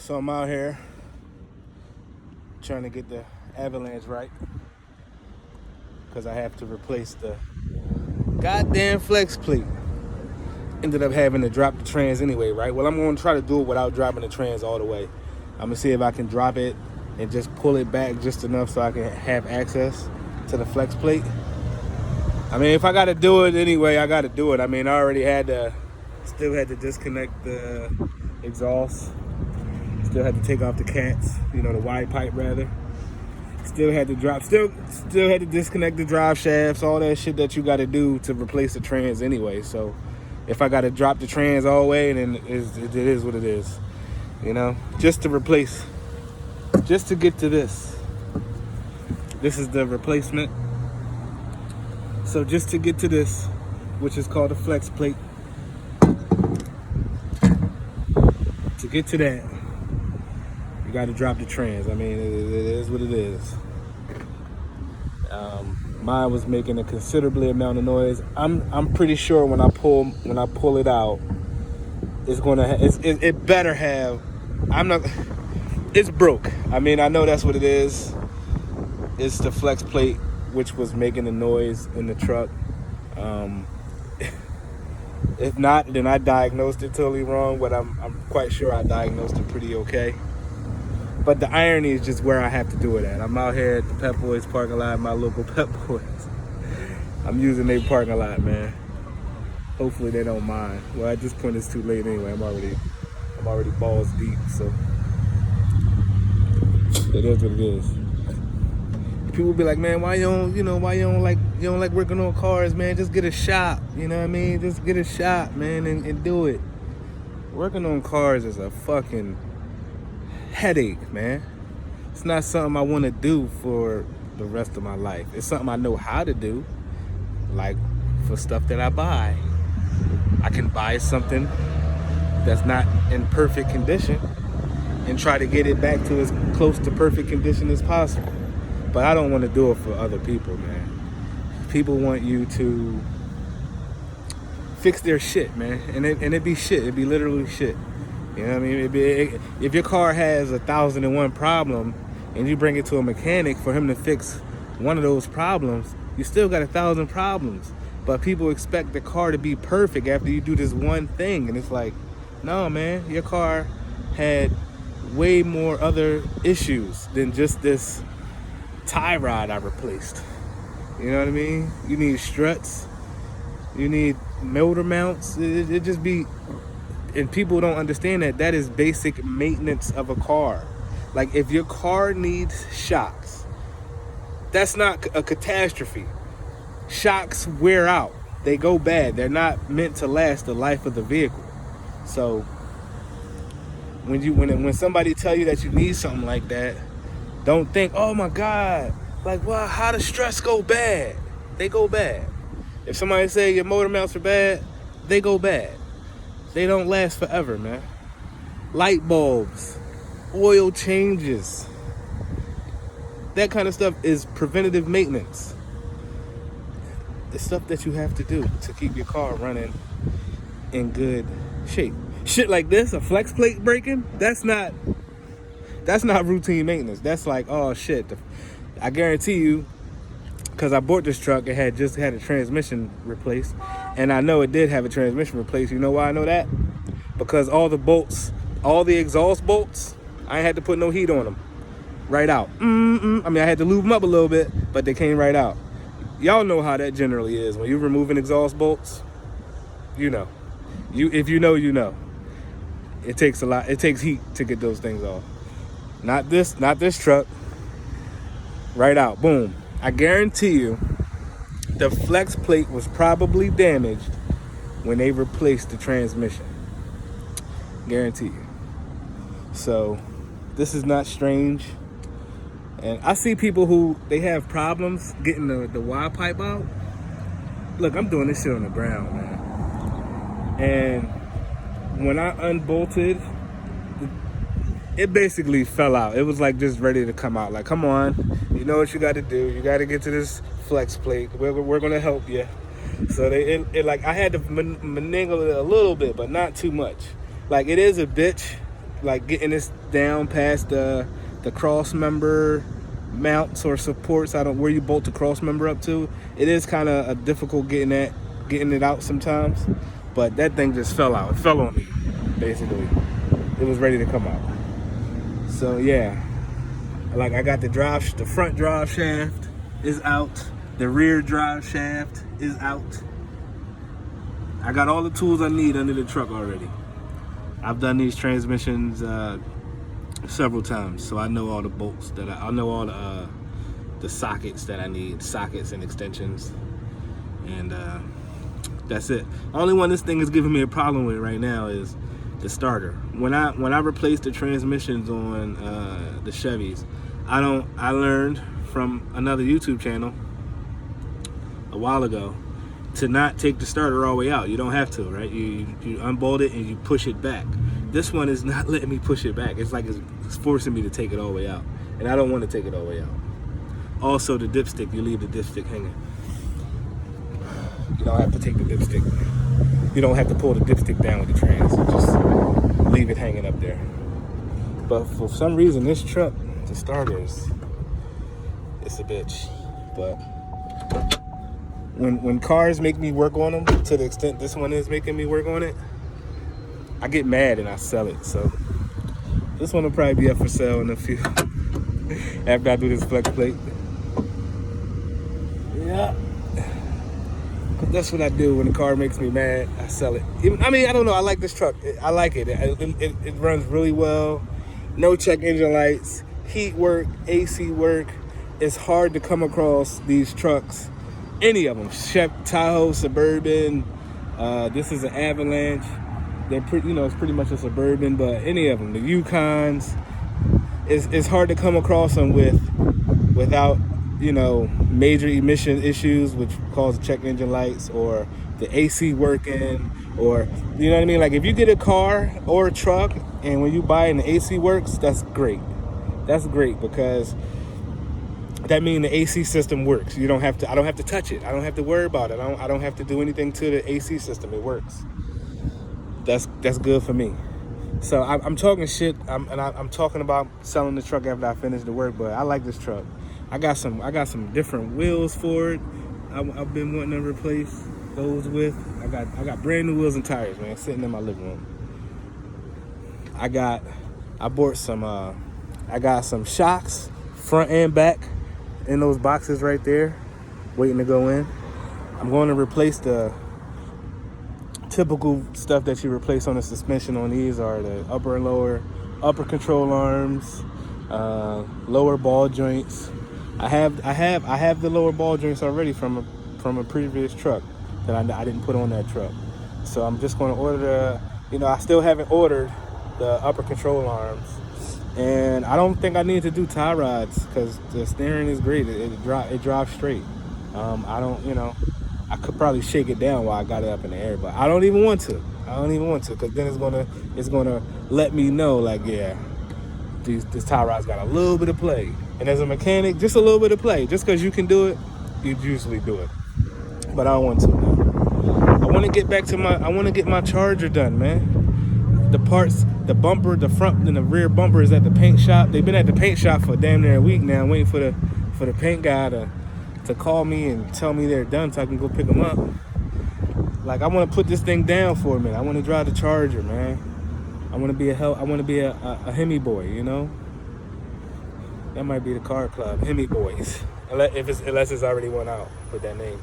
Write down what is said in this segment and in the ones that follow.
So I'm out here trying to get the Avalanche right because I have to replace the goddamn flex plate. Ended up having to drop the trans anyway, right? Well, I'm going to try to do it without dropping the trans all the way. I'm going to see if I can drop it and just pull it back just enough so I can have access to the flex plate. I mean, if I got to do it anyway, I got to do it. I mean, I already still had to disconnect the exhaust. Still had to take off the cats, the wide pipe rather. Still had to had to disconnect the drive shafts, all that shit that you got to do to replace the trans anyway. So if I got to drop the trans all the way, then it is what it is. Just to replace, just to get to this. This is the replacement. So just to get to this, which is called a flex plate, to get to that, you got to drop the trans. I mean, it is what it is. Mine was making a considerably amount of noise. I'm pretty sure when I pull it out, it's gonna it better have. It's broke. I mean, I know that's what it is. It's the flex plate which was making the noise in the truck. If not, then I diagnosed it totally wrong, but I'm quite sure I diagnosed it pretty okay. But the irony is just where I have to do it at. I'm out here at the PEPBOYS parking lot, my local PEPBOYS. I'm using their parking lot, man. Hopefully they don't mind. Well, at this point it's too late anyway. I'm already balls deep, so it is what it is. People be like, man, why you don't like working on cars, man? Just get a shop, you know what I mean? Just get a shop, man, and do it. Working on cars is a fucking headache, man. It's not something I want to do for the rest of my life. It's something I know how to do, like for stuff that I buy. I can buy something that's not in perfect condition and try to get it back to as close to perfect condition as possible. But I don't want to do it for other people, man. People want you to fix their shit, man, and it be shit. It be literally shit. You know what I mean? If your car has 1,001 problem and you bring it to a mechanic for him to fix one of those problems, you still got 1,000 problems. But people expect the car to be perfect after you do this one thing, and it's like, no, man, your car had way more other issues than just this tie rod I replaced. You know what I mean? You need struts, you need motor mounts. It just be, and people don't understand that is basic maintenance of a car. Like, if your car needs shocks, that's not a catastrophe. Shocks wear out, they go bad, they're not meant to last the life of the vehicle. So when somebody tell you that you need something like that, don't think, oh my God, like, well, how does struts go bad? They go bad. If somebody say your motor mounts are bad, they go bad. They don't last forever, man. Light bulbs, oil changes, that kind of stuff is preventative maintenance. The stuff that you have to do to keep your car running in good shape. Shit like this, a flex plate breaking, that's not routine maintenance. That's like, oh shit, I guarantee you, because I bought this truck, it had just had a transmission replaced, and I know it did have a transmission replaced. You know why I know that? Because all the bolts, all the exhaust bolts, I ain't had to put no heat on them. Right out. I mean, I had to lube them up a little bit, but they came right out. Y'all know how that generally is. When you're removing exhaust bolts, you know. If you know, you know. It takes a lot. It takes heat to get those things off. Not this truck. Right out. Boom. I guarantee you the flex plate was probably damaged when they replaced the transmission. Guarantee you. So this is not strange. And I see people who, they have problems getting the wide pipe out. Look, I'm doing this shit on the ground, man. And when I unbolted, it basically fell out. It was like just ready to come out. Like, come on, you know what you got to do. You got to get to this flex plate. We're going to help you. So like, I had to mangle it a little bit, but not too much. Like, it is a bitch. like getting this down past the cross member mounts or supports. I don't where you bolt the cross member up to. It is kind of difficult getting it out sometimes. But that thing just fell out. It fell on me, basically. It was ready to come out. So yeah, like I got the front drive shaft is out. The rear drive shaft is out. I got all the tools I need under the truck already. I've done these transmissions several times, so I know all the bolts I know all the sockets that I need, sockets and extensions, and that's it. The only one this thing is giving me a problem with right now is the starter. When I replaced the transmissions on the Chevys, I learned from another YouTube channel a while ago to not take the starter all the way out. You don't have to, right? You unbolt it and you push it back. This one is not letting me push it back. It's like it's forcing me to take it all the way out, and I don't want to take it all the way out. Also, the dipstick, you leave the dipstick hanging. You don't have to take the dipstick. You don't have to pull the dipstick down with the trans. You just leave it hanging up there. But for some reason, this truck, the starter, it's a bitch. But when cars make me work on them, to the extent this one is making me work on it, I get mad and I sell it. So this one will probably be up for sale in a few after I do this flex plate. Yeah, that's what I do when the car makes me mad. I sell it. I don't know. I like this truck. I like it. It runs really well. No check engine lights, heat work, AC work. It's hard to come across these trucks. Any of them, Chevy, Tahoe, Suburban. This is an Avalanche. They're pretty, it's pretty much a Suburban, but any of them, the Yukons, it's hard to come across them without, major emission issues, which cause check engine lights or the AC working, or, you know what I mean? Like if you get a car or a truck and when you buy it and the AC works, that's great. That's great because that means the AC system works. I don't have to touch it. I don't have to worry about it. I don't have to do anything to the AC system. It works. That's good for me. So I'm talking shit. I'm talking about selling the truck after I finish the work, but I like this truck. I got some different wheels for it. I've been wanting to replace those with. I got brand new wheels and tires, man, sitting in my living room. I got some shocks, front and back, in those boxes right there, waiting to go in. I'm going to replace the typical stuff that you replace on the suspension on these are the upper and upper control arms, lower ball joints. I have the lower ball joints already from a previous truck that I didn't put on that truck. So I'm just going to order I still haven't ordered the upper control arms. And I don't think I need to do tie rods because the steering is great. It drives straight. I could probably shake it down while I got it up in the air, but I don't even want to because then it's gonna let me know, like, yeah, this tie rod's got a little bit of play. And as a mechanic, just a little bit of play. Just because you can do it, you usually do it. But I don't want to now. I want to get my Charger done, man. The parts, the bumper, the front and the rear bumper is at the paint shop. They've been at the paint shop for damn near a week now, waiting for the paint guy to call me and tell me they're done so I can go pick them up. Like, I want to put this thing down for a minute. I want to drive the Charger, man. I want to be a Hemi boy, That might be the car club, Hemi Boys, unless it's already went out with that name.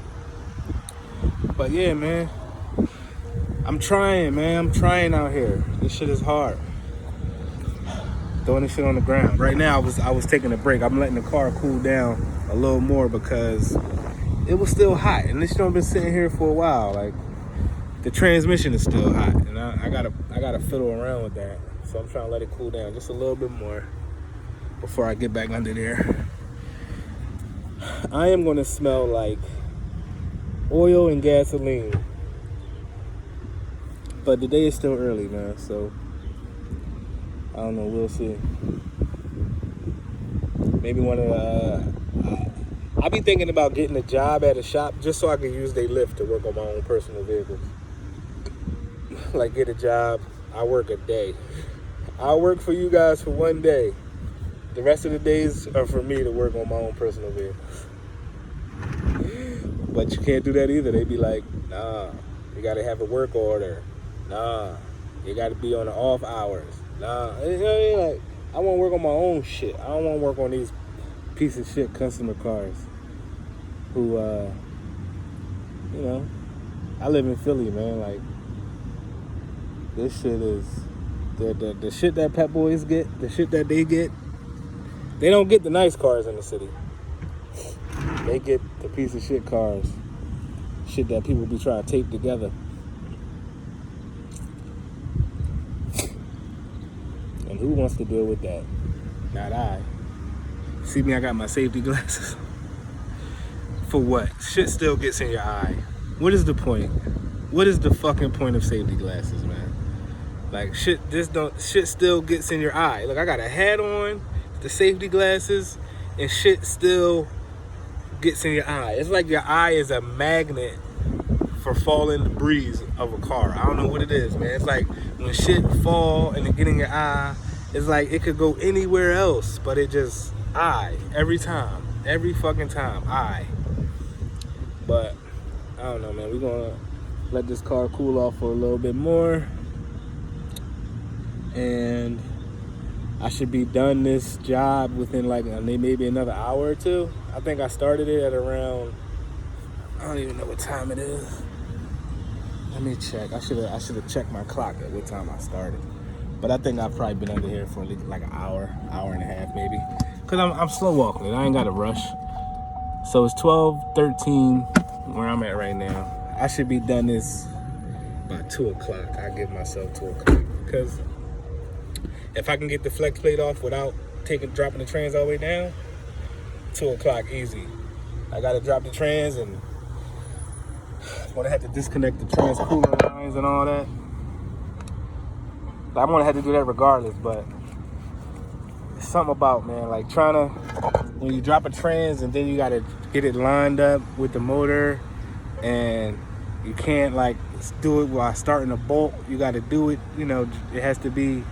But yeah, man. I'm trying, man. I'm trying out here. This shit is hard. Throwing this shit on the ground. Right now, I was taking a break. I'm letting the car cool down a little more because it was still hot, and this shit I've been sitting here for a while. Like, the transmission is still hot, and I gotta fiddle around with that. So I'm trying to let it cool down just a little bit more before I get back under there. I am gonna smell like oil and gasoline. But the day is still early, man, so I don't know, we'll see. Maybe I be thinking about getting a job at a shop just so I can use their lift to work on my own personal vehicles. Like, get a job, I work a day. I'll work for you guys for one day. The rest of the days are for me to work on my own personal vehicle. But you can't do that either. They be like, nah, you gotta have a work order. Nah, you gotta be on the off hours. Nah, you know what I mean? Like, I wanna work on my own shit. I don't wanna work on these piece of shit customer cars who, you know, I live in Philly, man. Like, this shit is, the shit that PEPBOYS get, the shit that they get, they don't get the nice cars in the city. They get the piece of shit cars. Shit that people be trying to tape together. And who wants to deal with that? Not I. See me, I got my safety glasses. For what? Shit still gets in your eye. What is the point? What is the fucking point of safety glasses, man? Like, shit still gets in your eye. Look, I got a hat on, the safety glasses, and shit still gets in your eye. It's like your eye is a magnet for falling debris of a car. I don't know what it is, man. It's like when shit fall and it get in your eye, it's like it could go anywhere else, but it just eye every time, every fucking time, eye. But I don't know, man. We're gonna let this car cool off for a little bit more, and I should be done this job within like maybe another hour or two. I think I started it at around, I don't even know what time it is. Let me check. I should have checked my clock at what time I started. But I think I've probably been under here for like an hour and a half maybe. Cause I'm slow walking it. I ain't got to rush. So it's 12:13 where I'm at right now. I should be done this by 2 o'clock. I give myself 2 o'clock. Cause if I can get the flex plate off without dropping the trans all the way down, 2 o'clock easy. I gotta drop the trans and I'm gonna have to disconnect the trans cooling lines and all that. I'm gonna have to do that regardless, but it's something about, man, like trying to, when you drop a trans and then you gotta get it lined up with the motor, and you can't like do it while starting a bolt. You gotta do it, you know, it has to be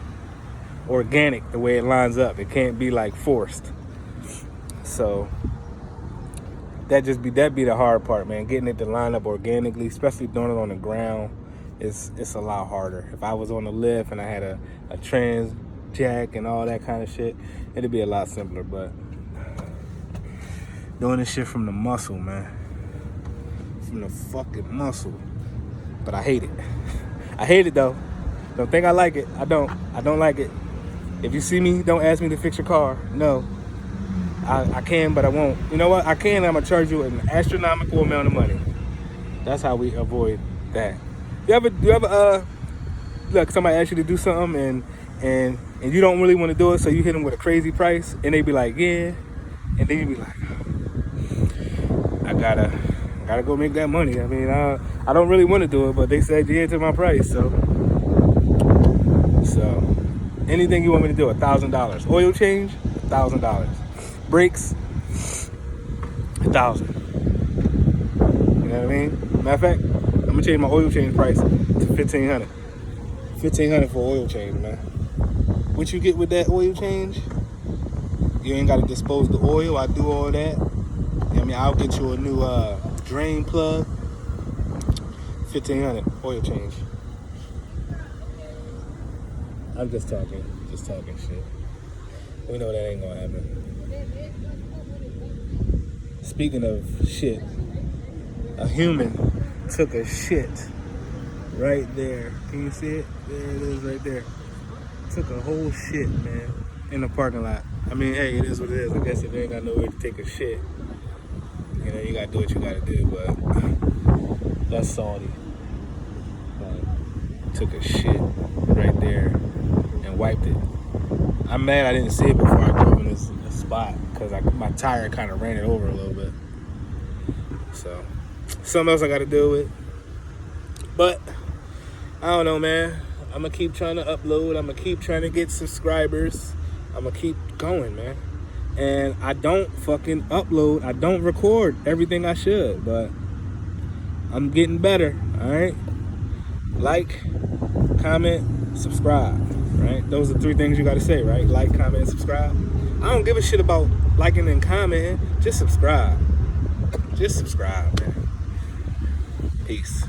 organic the way it lines up. It can't be like forced. So that'd be the hard part, man. Getting it to line up organically, especially doing it on the ground, it's a lot harder. If I was on the lift and I had a trans jack and all that kind of shit, it'd be a lot simpler. But doing this shit from the muscle, man, from the fucking muscle. But I hate it. I hate it though. Don't think I like it. I don't like it. If you see me, don't ask me to fix your car. No. I can, but I won't. You know what? I can, I'm gonna charge you an astronomical amount of money. That's how we avoid that. You ever look, somebody asks you to do something and you don't really want to do it, so you hit them with a crazy price and they be like, yeah. And then you be like, I gotta go make that money. I mean, I don't really want to do it, but they said yeah to my price, so anything you want me to do, $1,000. Oil change, $1,000. Brakes, $1,000. You know what I mean? Matter of fact, I'm gonna change my oil change price to $1,500. $1,500 for oil change, man. What you get with that oil change? You ain't gotta dispose the oil. I do all that. I mean, I'll get you a new drain plug. $1,500 oil change. I'm just talking shit. We know that ain't gonna happen. Speaking of shit, a human took a shit right there. Can you see it? There it is right there. Took a whole shit, man, in the parking lot. I mean, hey, it is what it is. I guess if you ain't got nowhere to take a shit, you know, you gotta do what you gotta do, but that's salty. Took a shit right there and wiped it. I'm mad I didn't see it before I drove in this spot, because my tire kind of ran it over a little bit. So, something else I got to deal with. But, I don't know, man. I'm going to keep trying to upload. I'm going to keep trying to get subscribers. I'm going to keep going, man. And I don't fucking upload. I don't record everything I should, but I'm getting better, all right? Like, comment, subscribe. right? Those are 3 things you got to say, right? Like, comment, and subscribe. I don't give a shit about liking and commenting. Just subscribe. Just subscribe, man. Peace.